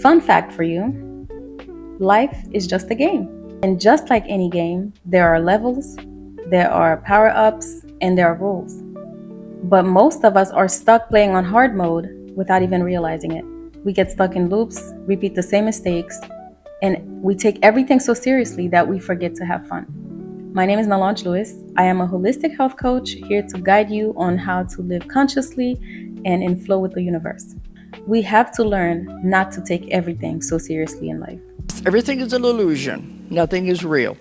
Fun fact for you, life is just a game. And just like any game, there are levels, there are power-ups, and there are rules. But most of us are stuck playing on hard mode without even realizing it. We get stuck in loops, repeat the same mistakes, and we take everything so seriously that we forget to have fun. My name is Nalange Lewis. I am a holistic health coach here to guide you on how to live consciously and in flow with the universe. We have to learn not to take everything so seriously in life. Everything is an illusion. Nothing is real.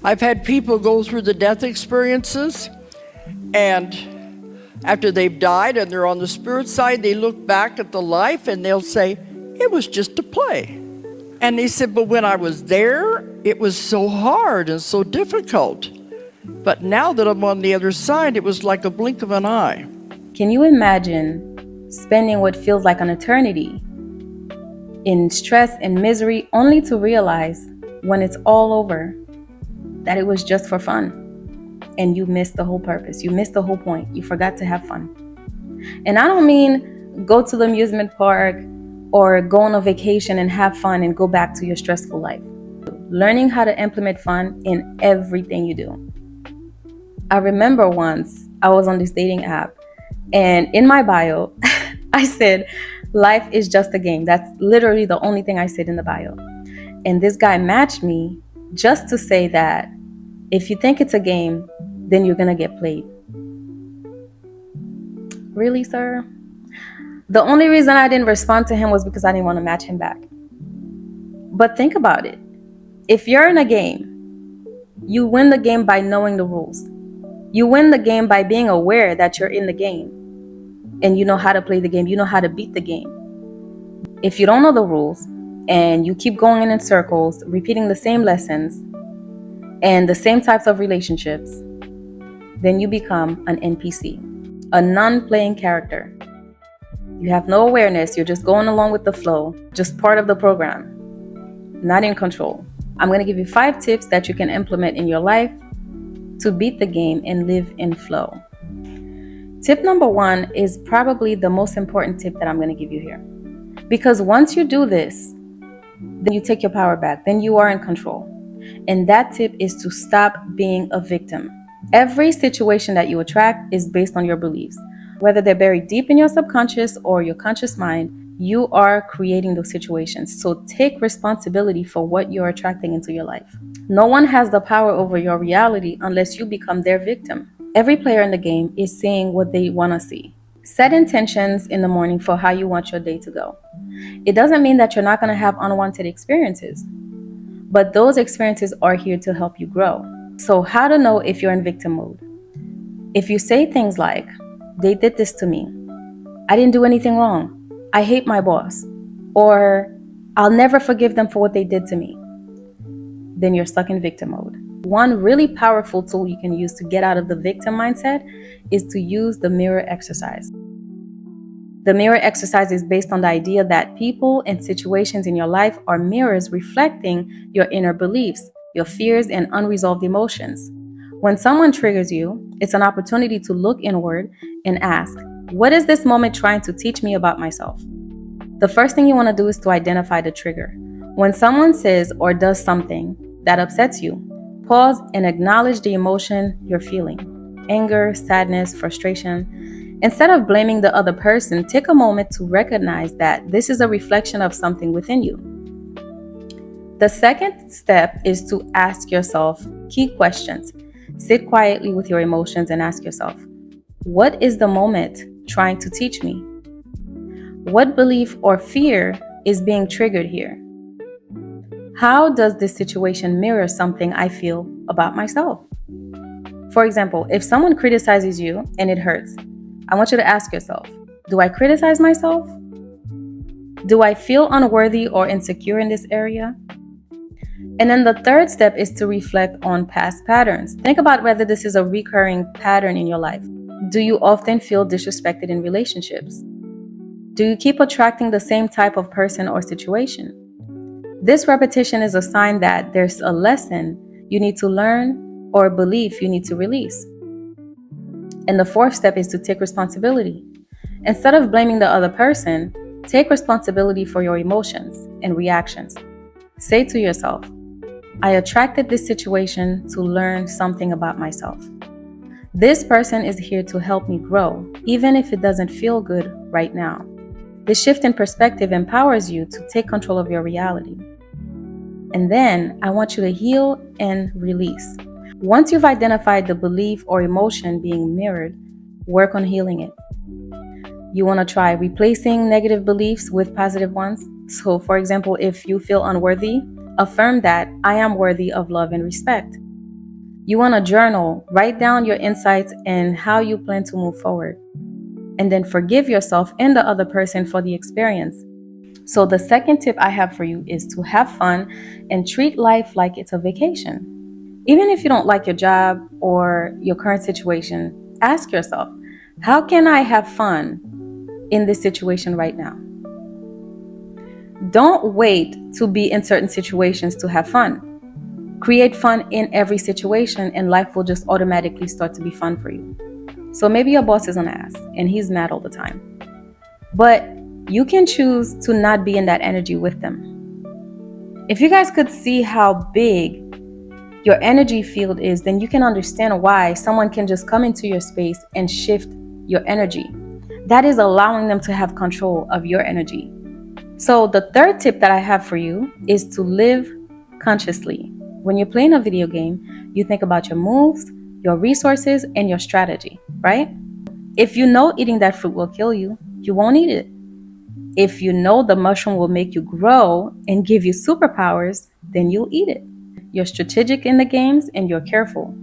I've had people go through the death experiences, and after they've died and they're on the spirit side, they look back at the life and they'll say, it was just a play. And they said, but when I was there, it was so hard and so difficult. But now that I'm on the other side, it was like a blink of an eye. Can you imagine spending what feels like an eternity in stress and misery, only to realize when it's all over that it was just for fun and you missed the whole purpose, you missed the whole point, you forgot to have fun? And I don't mean go to the amusement park or go on a vacation and have fun and go back to your stressful life. Learning how to implement fun in everything you do. I remember once I was on this dating app, and in my bio I said, life is just a game. That's literally the only thing I said in the bio. And this guy matched me just to say that if you think it's a game, then you're gonna get played. Really, sir? The only reason I didn't respond to him was because I didn't want to match him back. But think about it. If you're in a game, you win the game by knowing the rules. You win the game by being aware that you're in the game and you know how to play the game, you know how to beat the game. If you don't know the rules and you keep going in circles, repeating the same lessons and the same types of relationships, then you become an NPC, a non-playing character. You have no awareness, you're just going along with the flow, just part of the program, not in control. I'm going to give you 5 tips that you can implement in your life to beat the game and live in flow. Tip number 1 is probably the most important tip that I'm going to give you here. Because once you do this, then you take your power back, then you are in control. And that tip is to stop being a victim. Every situation that you attract is based on your beliefs. Whether they're buried deep in your subconscious or your conscious mind, you are creating those situations. So take responsibility for what you're attracting into your life. No one has the power over your reality unless you become their victim. Every player in the game is seeing what they want to see. Set intentions in the morning for how you want your day to go. It doesn't mean that you're not going to have unwanted experiences, but those experiences are here to help you grow. So how to know if you're in victim mode? If you say things like, they did this to me, I didn't do anything wrong, I hate my boss, or I'll never forgive them for what they did to me, then you're stuck in victim mode. One really powerful tool you can use to get out of the victim mindset is to use the mirror exercise. The mirror exercise is based on the idea that people and situations in your life are mirrors reflecting your inner beliefs, your fears, and unresolved emotions. When someone triggers you, it's an opportunity to look inward and ask, what is this moment trying to teach me about myself? The first thing you want to do is to identify the trigger. When someone says or does something that upsets you, pause and acknowledge the emotion you're feeling. Anger, sadness, frustration. Instead of blaming the other person, take a moment to recognize that this is a reflection of something within you. The second step is to ask yourself key questions. Sit quietly with your emotions and ask yourself, what is the moment trying to teach me? What belief or fear is being triggered here? How does this situation mirror something I feel about myself? For example, if someone criticizes you and it hurts, I want you to ask yourself, do I criticize myself? Do I feel unworthy or insecure in this area? And then the third step is to reflect on past patterns. Think about whether this is a recurring pattern in your life. Do you often feel disrespected in relationships? Do you keep attracting the same type of person or situation? This repetition is a sign that there's a lesson you need to learn or a belief you need to release. And the fourth step is to take responsibility. Instead of blaming the other person, take responsibility for your emotions and reactions. Say to yourself, I attracted this situation to learn something about myself. This person is here to help me grow, even if it doesn't feel good right now. This shift in perspective empowers you to take control of your reality. And then I want you to heal and release. Once you've identified the belief or emotion being mirrored, work on healing it. You want to try replacing negative beliefs with positive ones. So, for example, if you feel unworthy, affirm that I am worthy of love and respect. You want to journal, write down your insights and how you plan to move forward. And then forgive yourself and the other person for the experience. So, the second tip I have for you is to have fun and treat life like it's a vacation. Even if you don't like your job or your current situation, ask yourself, how can I have fun in this situation right now? Don't wait to be in certain situations to have fun. Create fun in every situation and life will just automatically start to be fun for you. So maybe your boss is an ass and he's mad all the time. But you can choose to not be in that energy with them. If you guys could see how big your energy field is, then you can understand why someone can just come into your space and shift your energy. That is allowing them to have control of your energy. So the third tip that I have for you is to live consciously. When you're playing a video game, you think about your moves, your resources, and your strategy, right? If you know eating that fruit will kill you, you won't eat it. If you know the mushroom will make you grow and give you superpowers, then you'll eat it. You're strategic in the games and you're careful.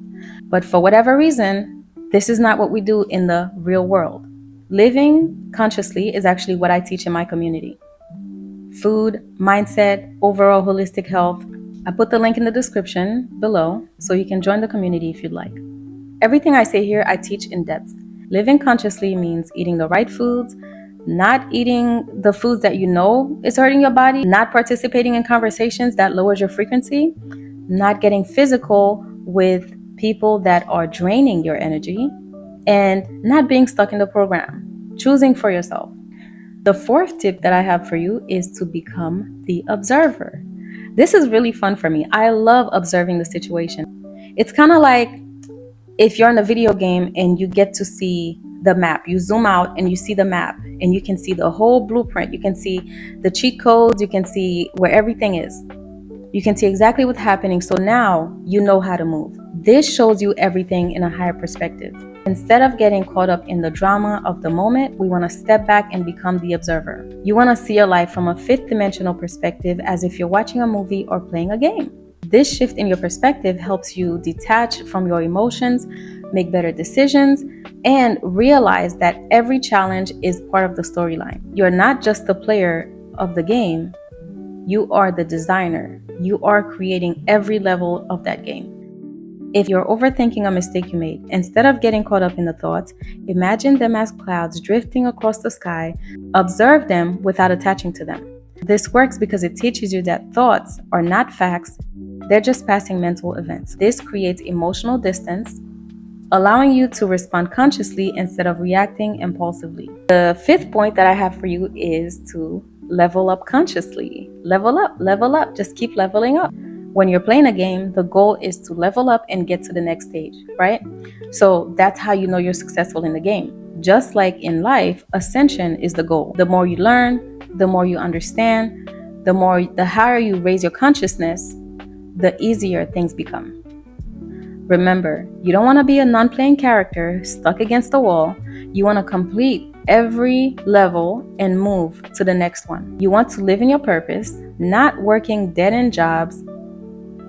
But for whatever reason, this is not what we do in the real world. Living consciously is actually what I teach in my community. Food, mindset, overall holistic health. I put the link in the description below so you can join the community if you'd like. Everything I say here, I teach in depth. Living consciously means eating the right foods, not eating the foods that you know is hurting your body, not participating in conversations that lowers your frequency, not getting physical with people that are draining your energy, and not being stuck in the program. Choosing for yourself. The fourth tip that I have for you is to become the observer. This is really fun for me. I love observing the situation. It's kind of like if you're in a video game and you get to see the map, you zoom out and you see the map and you can see the whole blueprint. You can see the cheat codes. You can see where everything is. You can see exactly what's happening. So now you know how to move. This shows you everything in a higher perspective. Instead of getting caught up in the drama of the moment, we want to step back and become the observer. You want to see your life from a fifth dimensional perspective as if you're watching a movie or playing a game. This shift in your perspective helps you detach from your emotions, make better decisions, and realize that every challenge is part of the storyline. You're not just the player of the game, you are the designer. You are creating every level of that game. If you're overthinking a mistake you made, instead of getting caught up in the thoughts, imagine them as clouds drifting across the sky. Observe them without attaching to them. This works because it teaches you that thoughts are not facts, they're just passing mental events. This creates emotional distance, allowing you to respond consciously instead of reacting impulsively. The fifth point that I have for you is to level up consciously. Level up, just keep leveling up. When you're playing a game, the goal is to level up and get to the next stage, right? So that's how you know you're successful in the game. Just like in life, ascension is the goal. The more you learn, the more you understand, the higher you raise your consciousness, the easier things become. Remember, you don't want to be a non-playing character stuck against the wall. You want to complete every level and move to the next one. You want to live in your purpose, not working dead-end jobs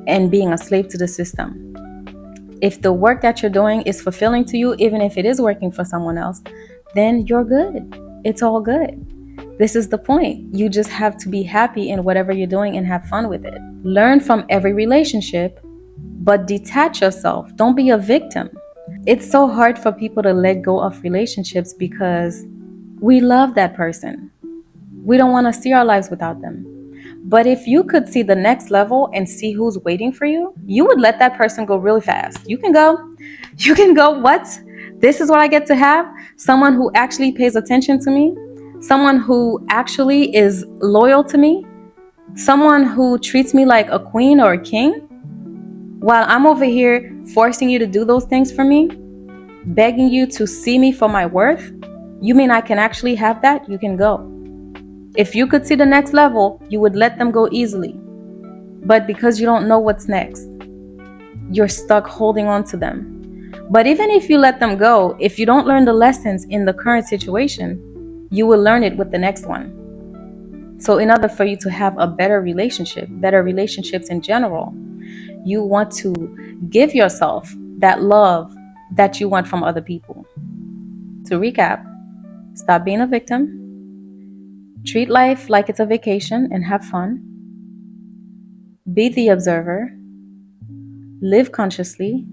and being a slave to the system. If the work that you're doing is fulfilling to you, even if it is working for someone else, then you're good. It's all good. This is the point. You just have to be happy in whatever you're doing and have fun with it. Learn from every relationship, but detach yourself. Don't be a victim. It's so hard for people to let go of relationships because we love that person. We don't want to see our lives without them. But if you could see the next level and see who's waiting for you, you would let that person go really fast. You can go, what? This is what I get to have? someone who actually pays attention to me, someone who actually is loyal to me, someone who treats me like a queen or a king, while I'm over here forcing you to do those things for me, begging you to see me for my worth. You mean I can actually have that? You can go. If you could see the next level, you would let them go easily. But because you don't know what's next, you're stuck holding on to them. But even if you let them go, if you don't learn the lessons in the current situation, you will learn it with the next one. So in order for you to have a better relationship, better relationships in general, you want to give yourself that love that you want from other people. To recap, stop being a victim, treat life like it's a vacation and have fun, be the observer, live consciously,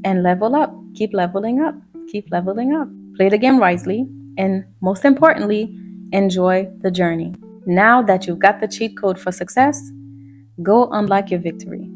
and level up. Keep leveling up. Keep leveling up. Play the game wisely, and most importantly, enjoy the journey. Now that you've got the cheat code for success, go unlock your victory.